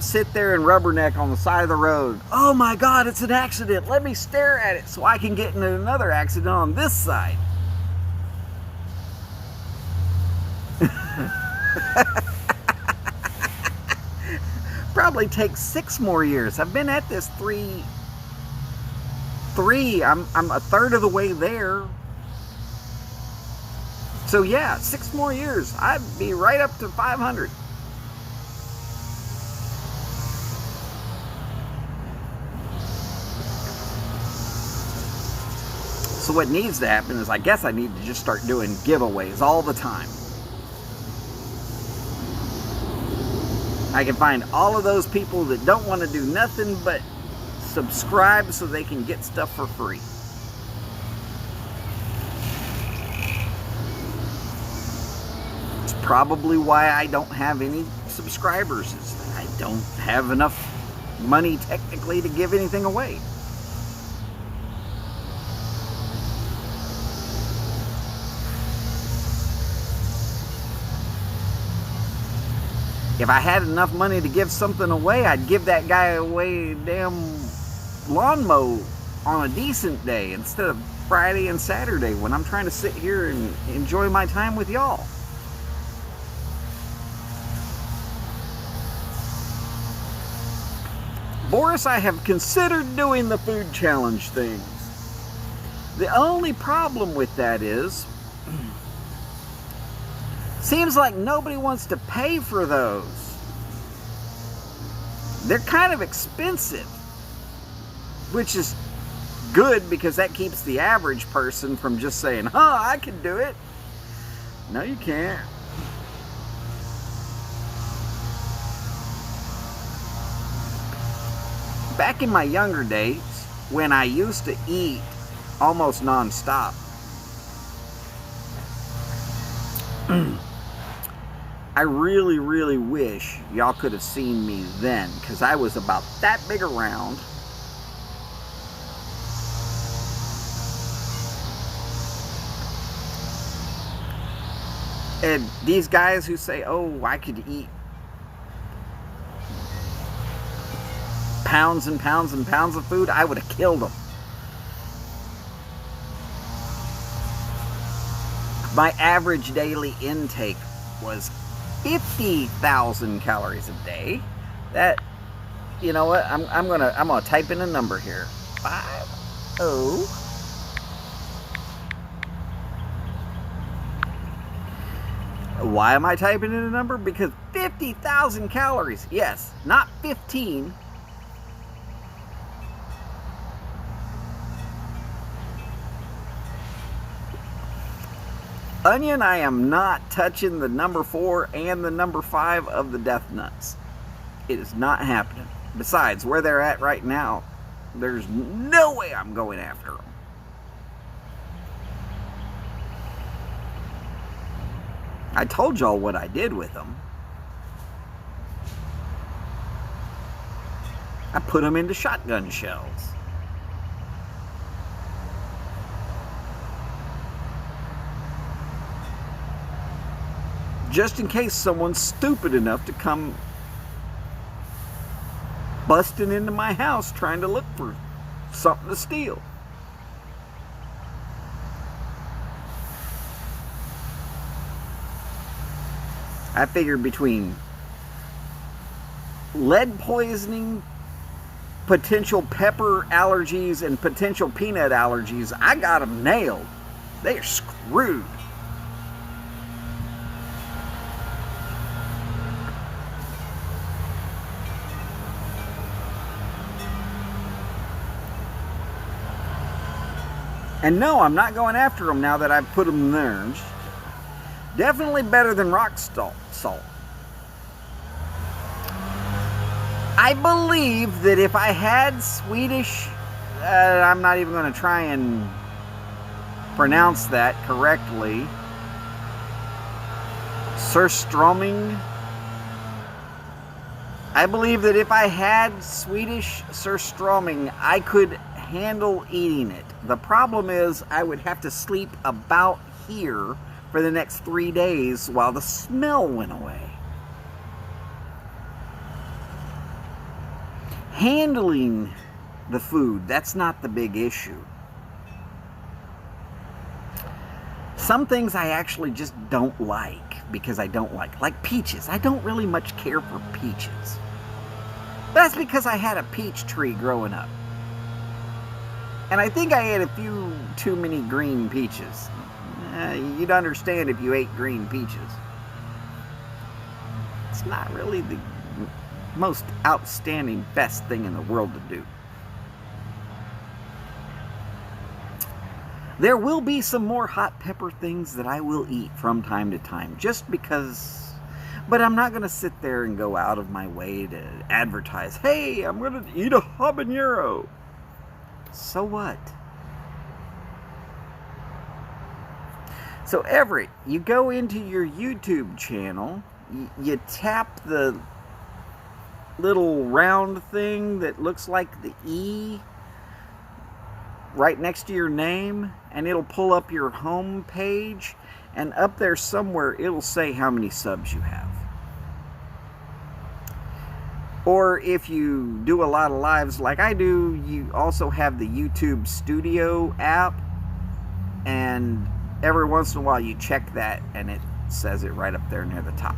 sit there and rubberneck on the side of the road? Oh my God, it's an accident. Let me stare at it so I can get into another accident on this side. Probably takes 6 more years. I've been at this three. I'm a third of the way there. So yeah, 6 more years. I'd be right up to 500. So what needs to happen is, I guess I need to just start doing giveaways all the time. I can find all of those people that don't want to do nothing but subscribe so they can get stuff for free. It's probably why I don't have any subscribers, is that I don't have enough money technically to give anything away. If I had enough money to give something away, I'd give that guy away a damn lawn mow on a decent day instead of Friday and Saturday when I'm trying to sit here and enjoy my time with y'all. Boris, I have considered doing the food challenge things. The only problem with that is, seems like nobody wants to pay for those. They're kind of expensive, which is good because that keeps the average person from just saying, "Huh, I can do it." No, you can't. Back in my younger days, when I used to eat almost non-stop, I really, really wish y'all could have seen me then, because I was about that big around. And these guys who say, "Oh, I could eat pounds and pounds and pounds of food," I would have killed them. My average daily intake was 50,000 calories a day. That, you know what? I'm gonna type in a number here. 50. Why am I typing in a number? Because 50,000 calories. Yes, not 15. Onion, I am not touching the number 4 and the number 5 of the death nuts. It is not happening. Besides, where they're at right now, there's no way I'm going after them. I told y'all what I did with them. I put them into shotgun shells. Just in case someone's stupid enough to come busting into my house trying to look for something to steal. I figured between lead poisoning, potential pepper allergies, and potential peanut allergies, I got them nailed. They are screwed. And no, I'm not going after them now that I've put them there. Definitely better than rock salt. I believe that if I had Swedish, I'm not even going to try and pronounce that correctly, surströmming. I believe that if I had Swedish surströmming, I could handle eating it. The problem is I would have to sleep about here for the next 3 days while the smell went away. Handling the food, that's not the big issue. Some things I actually just don't like because I don't like peaches. I don't really much care for peaches. That's because I had a peach tree growing up. And I think I ate a few too many green peaches. You'd understand if you ate green peaches. It's not really the most outstanding, best thing in the world to do. There will be some more hot pepper things that I will eat from time to time, just because. But I'm not going to sit there and go out of my way to advertise, hey, I'm going to eat a habanero. So what? So Everett, you go into your YouTube channel, you tap the little round thing that looks like the E right next to your name, and it'll pull up your home page, and up there somewhere it'll say how many subs you have. Or if you do a lot of lives like I do, you also have the YouTube Studio app, and every once in a while you check that and it says it right up there near the top.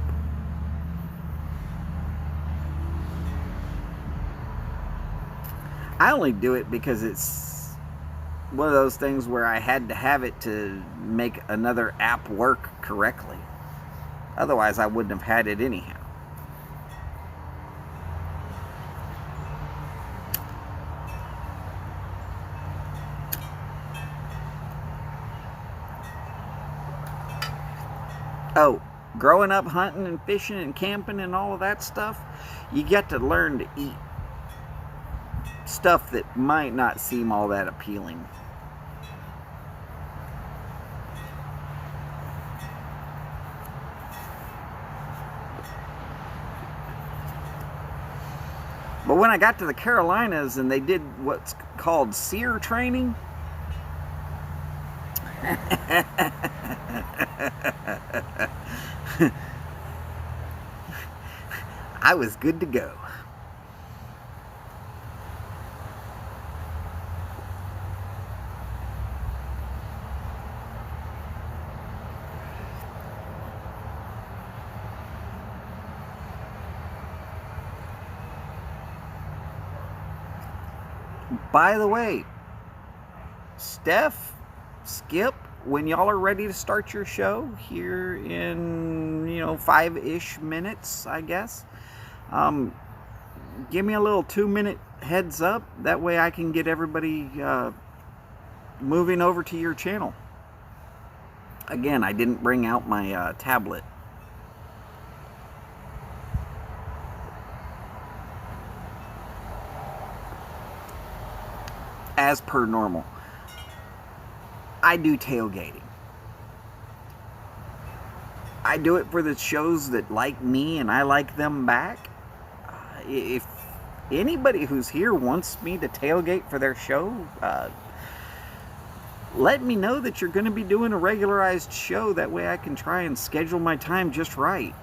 I only do it because it's one of those things where I had to have it to make another app work correctly. Otherwise I wouldn't have had it anyhow. Oh, growing up hunting and fishing and camping and all of that stuff, you get to learn to eat stuff that might not seem all that appealing. But when I got to the Carolinas and they did what's called seer training, I was good to go. By the way, Steph, Skip, when y'all are ready to start your show here in, 5-ish minutes, I guess, give me a little 2-minute heads up. That way I can get everybody moving over to your channel. Again, I didn't bring out my tablet. As per normal, I do tailgating. I do it for the shows that like me and I like them back. If anybody who's here wants me to tailgate for their show, let me know that you're going to be doing a regularized show. That way I can try and schedule my time just right.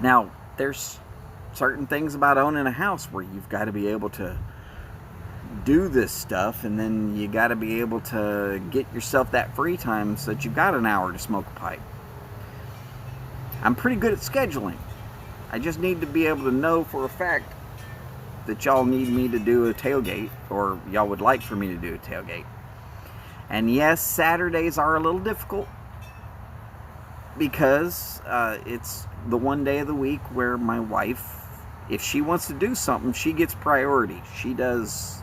Now, there's certain things about owning a house where you've got to be able to do this stuff, and then you got to be able to get yourself that free time so that you've got an hour to smoke a pipe. I'm pretty good at scheduling. I just need to be able to know for a fact that y'all need me to do a tailgate, or y'all would like for me to do a tailgate. And yes, Saturdays are a little difficult because it's the one day of the week where my wife, if she wants to do something, she gets priority. She does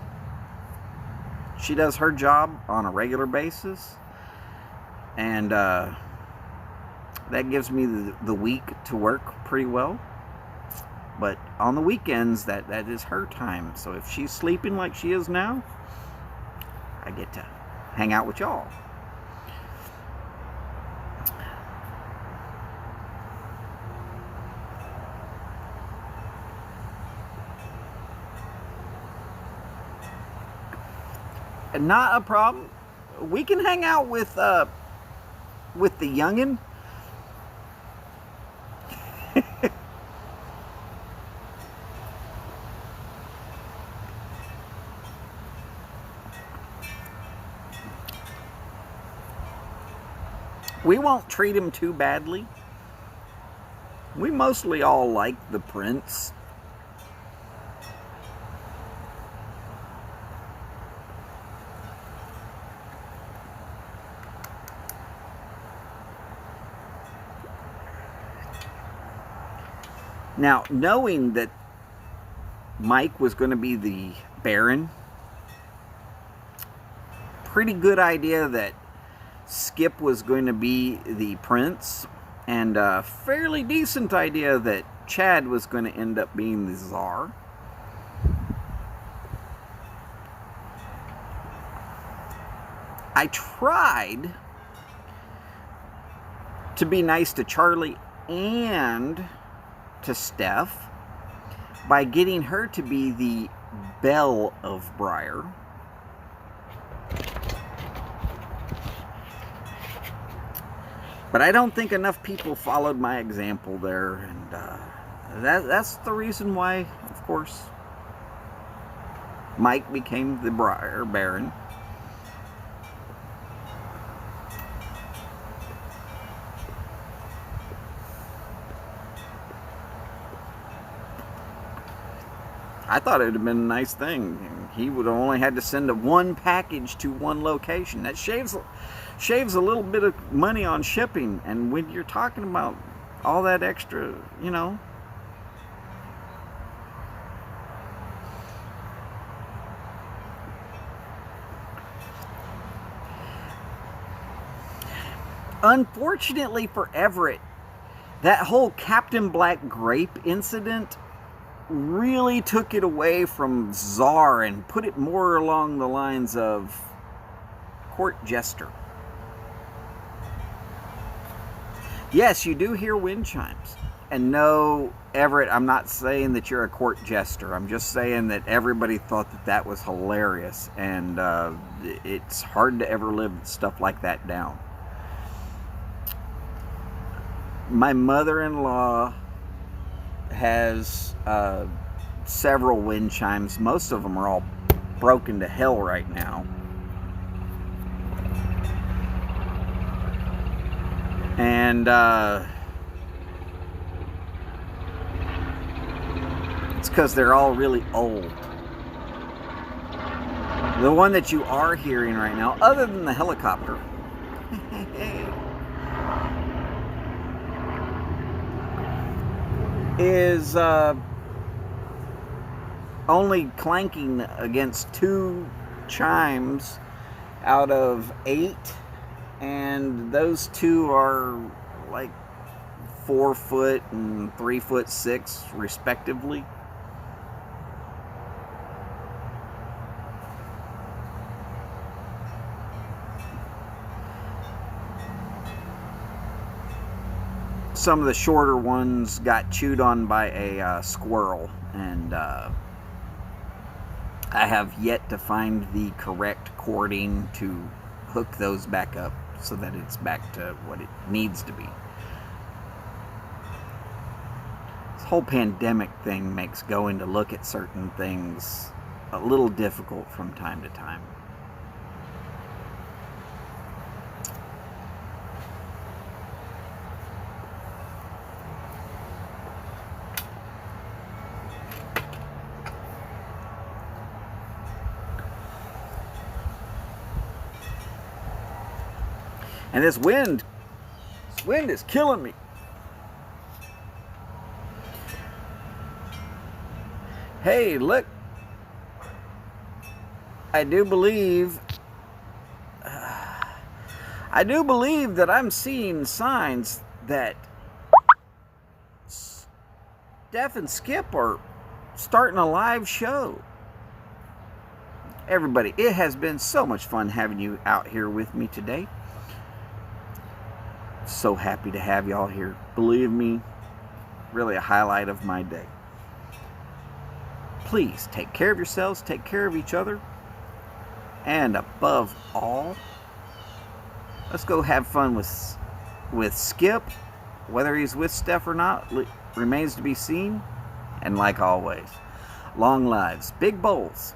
her job on a regular basis, and that gives me the week to work pretty well. But on the weekends, that is her time. So if she's sleeping like she is now, I get to hang out with y'all. Not a problem. We can hang out with the youngin. We won't treat him too badly. We mostly all like the prince. Now, knowing that Mike was going to be the Baron, pretty good idea that Skip was going to be the prince, and a fairly decent idea that Chad was going to end up being the czar. I tried to be nice to Charlie and to Steph by getting her to be the Belle of Briar. But I don't think enough people followed my example there, and that's the reason why, of course, Mike became the Briar Baron. I thought it would have been a nice thing. He would have only had to send one package to one location. That shaves a little bit of money on shipping. And when you're talking about all that extra, you know. Unfortunately for Everett, that whole Captain Black grape incident really took it away from czar and put it more along the lines of court jester. Yes, you do hear wind chimes. And no, Everett, I'm not saying that you're a court jester. I'm just saying that everybody thought that that was hilarious. And it's hard to ever live stuff like that down. My mother-in-law has several wind chimes. Most of them are all broken to hell right now. And it's because they're all really old. The one that you are hearing right now, other than the helicopter, is only clanking against 2 chimes out of 8, and those 2 are like 4 foot and 3'6" respectively. Some of the shorter ones got chewed on by a squirrel, and I have yet to find the correct cording to hook those back up so that it's back to what it needs to be. This whole pandemic thing makes going to look at certain things a little difficult from time to time. And this wind is killing me. Hey, look. I do believe that I'm seeing signs that Steph and Skip are starting a live show. Everybody, it has been so much fun having you out here with me today. So happy to have y'all here. Believe me, really a highlight of my day. Please take care of yourselves, take care of each other, and above all, let's go have fun with Skip. Whether he's with Steph or not remains to be seen. And like always, long lives, big bowls,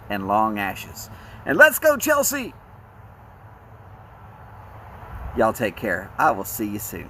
and long ashes. And let's go, Chelsea! Y'all take care. I will see you soon.